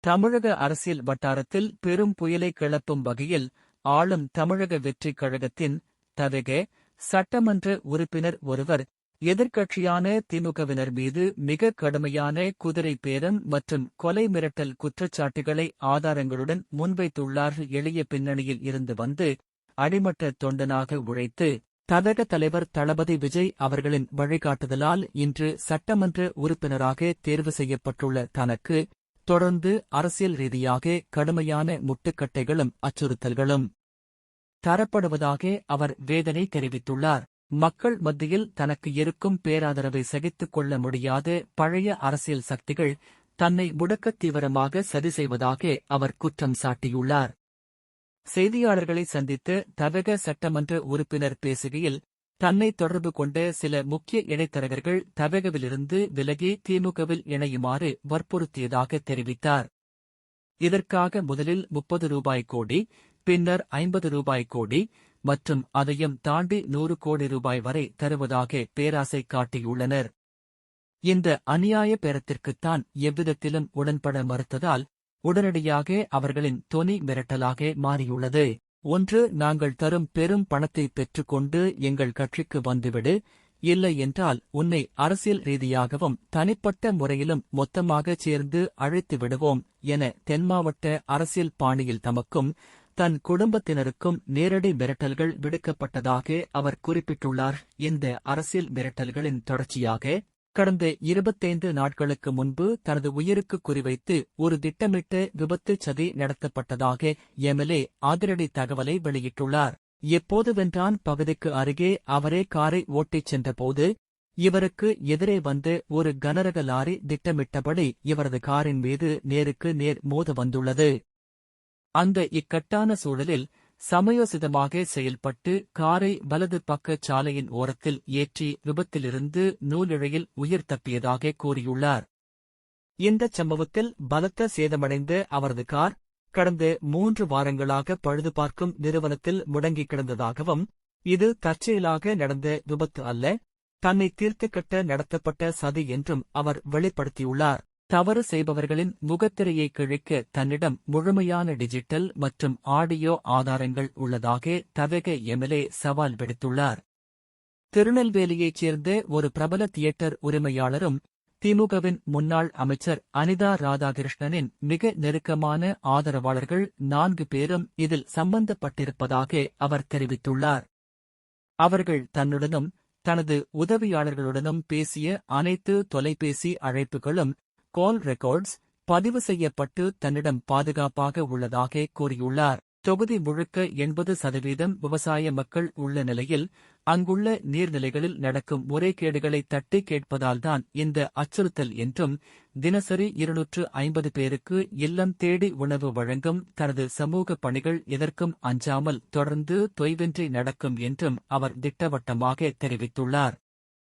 தமிழக அரசியல் வட்டாரத்தில் பெரும் புயலை கிளப்பும் வகையில் ஆளும் தமிழக வெற்றிக் கழகத்தின் தவிக சட்டமன்ற உறுப்பினர் ஒருவர் எதிர்க்கட்சியான திமுகவினர் மீது மிக கடுமையான குதிரை பேரம் மற்றும் கொலை மிரட்டல் குற்றச்சாட்டுகளை ஆதாரங்களுடன் முன்வைத்துள்ளார். எளிய பின்னணியில் இருந்து வந்து அடிமட்ட தொண்டனாக உழைத்து தவிக தலைவர் தளபதி விஜய் அவர்களின் வழிகாட்டுதலால் இன்று சட்டமன்ற உறுப்பினராக தேர்வு செய்யப்பட்டுள்ள தனக்கு தொடர்ந்து அரசியல் ரீதியாக கடுமையான முட்டுக்கட்டைகளும் அச்சுறுத்தல்களும் தரப்படுவதாக அவர் வேதனை தெரிவித்துள்ளார். மக்கள் மத்தியில் தனக்கு இருக்கும் பேராதரவை சகித்துக் கொள்ள முடியாத பழைய அரசியல் சக்திகள் தன்னை முடக்க தீவிரமாக சதி செய்வதாக அவர் குற்றம் சாட்டியுள்ளார். செய்தியாளர்களை சந்தித்து தவிக சட்டமன்ற உறுப்பினர் பேசுகையில், தன்னை தொடர்பு கொண்ட சில முக்கிய இடைத்தரகர்கள் தவிகவிலிருந்து விலகி திமுகவில் இணையுமாறு வற்புறுத்தியதாக தெரிவித்தார். இதற்காக முதலில் 30 ரூபாய் கோடி, பின்னர் 50 ரூபாய் கோடி மற்றும் அதையும் தாண்டி 100 கோடி ரூபாய் வரை தருவதாக பேராசை காட்டியுள்ளனர். இந்த அநியாய பேரத்திற்குத்தான் எவ்விதத்திலும் உடன்பட மறுத்ததால் உடனடியாக அவர்களின் தொனி மிரட்டலாக மாறியுள்ளது. ஒன்று, நாங்கள் தரும் பெரும் பணத்தை பெற்றுக்கொண்டு எங்கள் கட்சிக்கு வந்துவிடு, இல்லை என்றால் உன்னை அரசியல் ரீதியாகவும் தனிப்பட்ட முறையிலும் மொத்தமாகச் சேர்ந்து அழைத்து விடுவோம் என தென்மாவட்ட அரசியல் பாணியில் தமக்கும் தன் குடும்பத்தினருக்கும் நேரடி மிரட்டல்கள் விடுக்கப்பட்டதாக அவர் குறிப்பிட்டுள்ளார். இந்த அரசியல் மிரட்டல்களின் தொடர்ச்சியாக கடந்த 25 நாட்களுக்கு முன்பு தனது உயிருக்கு குறிவைத்து ஒரு திட்டமிட்ட விபத்துச் சதி நடத்தப்பட்டதாக எம்எல்ஏ அதிரடி தகவலை வெளியிட்டுள்ளார். எப்போதுவென்றான் பகுதிக்கு அருகே அவரே காரை ஓட்டிச் சென்றபோது இவருக்கு எதிரே வந்து ஒரு கனரக லாரி திட்டமிட்டபடி இவரது காரின் மீது நேருக்கு நேர் மோத வந்துள்ளது. அந்த இக்கட்டான சூழலில் சமயோசிதமாக செயல்பட்டு காரை வலது பக்க சாலையின் ஓரத்தில் ஏற்றி விபத்திலிருந்து நூலிழையில் உயிர் தப்பியதாக கூறியுள்ளார். இந்தச் சம்பவத்தில் பலத்த சேதமடைந்த அவரது கார் கடந்த 3 வாரங்களாக பழுதுபார்க்கும் நிறுவனத்தில் முடங்கி கிடந்ததாகவும், இது தற்செயலாக நடந்த விபத்து அல்ல, தன்னை தீர்த்துக்கட்ட நடத்தப்பட்ட சதி என்றும் அவர் வெளிப்படுத்தியுள்ளார். தவறு செய்பவர்களின் முகத்திரையை கிழிக்க தன்னிடம் முழுமையான டிஜிட்டல் மற்றும் ஆடியோ ஆதாரங்கள் உள்ளதாக தவிக எம்எல்ஏ சவால் விடுத்துள்ளார். திருநெல்வேலியைச் சேர்ந்த ஒரு பிரபல தியேட்டர் உரிமையாளரும் திமுகவின் முன்னாள் அமைச்சர் அனிதா ராதாகிருஷ்ணனின் மிக நெருக்கமான ஆதரவாளர்கள் 4 பேரும் இதில் சம்பந்தப்பட்டிருப்பதாக அவர் தெரிவித்துள்ளார். அவர்கள் தன்னுடனும் தனது உதவியாளர்களுடனும் பேசிய அனைத்து தொலைபேசி அழைப்புகளும் கால் ரெக்கார்ட்ஸ் பதிவு செய்யப்பட்டு தன்னிடம் பாதுகாப்பாக உள்ளதாக கூறியுள்ளார். தொகுதி முழுக்க 80% விவசாய மக்கள் உள்ள நிலையில் அங்குள்ள நீர்நிலைகளில் நடக்கும் முறைகேடுகளை தட்டி கேட்பதால்தான் இந்த அச்சுறுத்தல் என்றும், தினசரி 250 பேருக்கு இல்லம் தேடி உணவு வழங்கும் தனது சமூக பணிகள் எதற்கும் அஞ்சாமல் தொடர்ந்து தொய்வின்றி நடக்கும் என்றும் அவர் திட்டவட்டமாக தெரிவித்துள்ளார்.